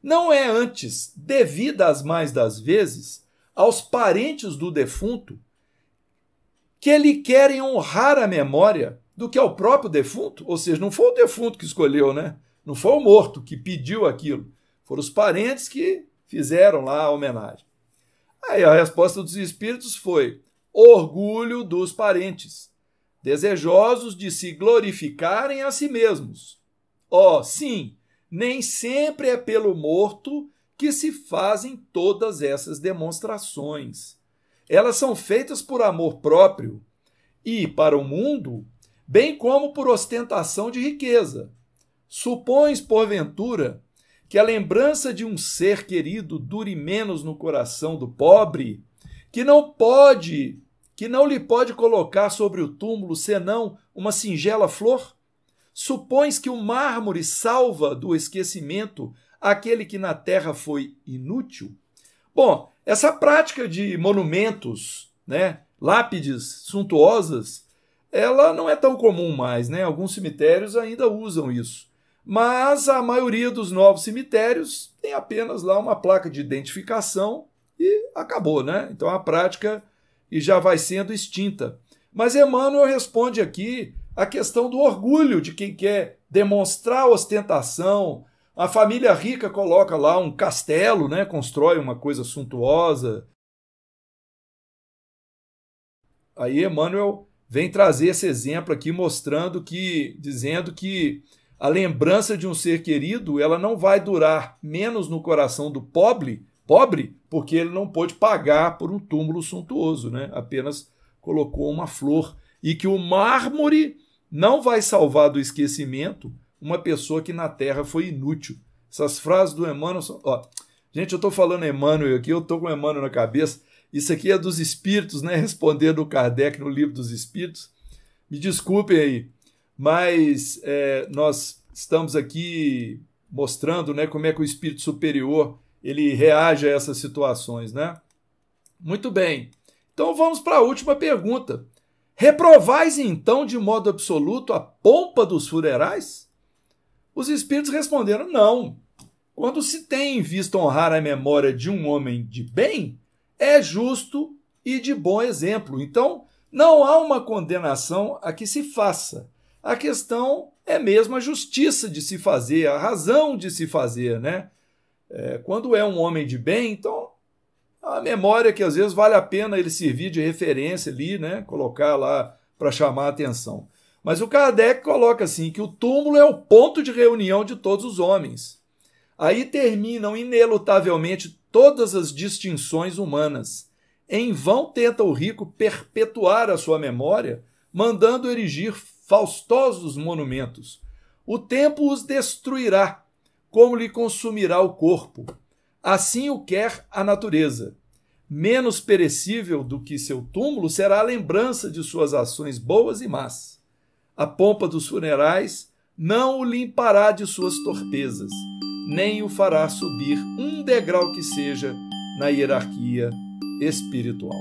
não é antes devida, às mais das vezes, aos parentes do defunto, que lhe querem honrar a memória, do que ao próprio defunto? Ou seja, não foi o defunto que escolheu, né? Não foi o morto que pediu aquilo. Foram os parentes que fizeram lá a homenagem. Aí a resposta dos espíritos foi: orgulho dos parentes, desejosos de se glorificarem a si mesmos. Sim, nem sempre é pelo morto que se fazem todas essas demonstrações. Elas são feitas por amor próprio e, para o mundo, bem como por ostentação de riqueza. Supões, porventura, que a lembrança de um ser querido dure menos no coração do pobre, que não lhe pode colocar sobre o túmulo senão uma singela flor? Supões que o mármore salva do esquecimento aquele que na terra foi inútil? Bom, essa prática de monumentos, né, lápides suntuosas, ela não é tão comum mais, né? Alguns cemitérios ainda usam isso. Mas a maioria dos novos cemitérios tem apenas lá uma placa de identificação e acabou, né? Então a prática já vai sendo extinta. Mas Emmanuel responde aqui a questão do orgulho de quem quer demonstrar ostentação. A família rica coloca lá um castelo, né? Constrói uma coisa suntuosa. Aí Emmanuel vem trazer esse exemplo aqui, dizendo que a lembrança de um ser querido, ela não vai durar menos no coração do pobre, porque ele não pôde pagar por um túmulo suntuoso, né? Apenas colocou uma flor. E que o mármore não vai salvar do esquecimento uma pessoa que na terra foi inútil. Essas frases do Emmanuel são... Gente, eu estou falando Emmanuel aqui, eu estou com Emmanuel na cabeça. Isso aqui é dos Espíritos, né? Respondendo o Kardec no Livro dos Espíritos. Me desculpem aí, mas nós estamos aqui mostrando, né, como é que o Espírito Superior ele reage a essas situações, né? Muito bem. Então vamos para a última pergunta. Reprovais então de modo absoluto a pompa dos funerais? Os Espíritos responderam: não. Quando se tem em vista honrar a memória de um homem de bem, é justo e de bom exemplo. Então, não há uma condenação a que se faça. A questão é mesmo a justiça de se fazer, a razão de se fazer, né? Quando é um homem de bem, então a memória que às vezes vale a pena ele servir de referência ali, né? Colocar lá para chamar a atenção. Mas o Kardec coloca assim, que o túmulo é o ponto de reunião de todos os homens. Aí terminam inelutavelmente todas as distinções humanas. Em vão tenta o rico perpetuar a sua memória, mandando erigir faustosos monumentos. O tempo os destruirá, como lhe consumirá o corpo. Assim o quer a natureza. Menos perecível do que seu túmulo será a lembrança de suas ações boas e más. A pompa dos funerais não o limpará de suas torpezas, nem o fará subir um degrau que seja na hierarquia espiritual.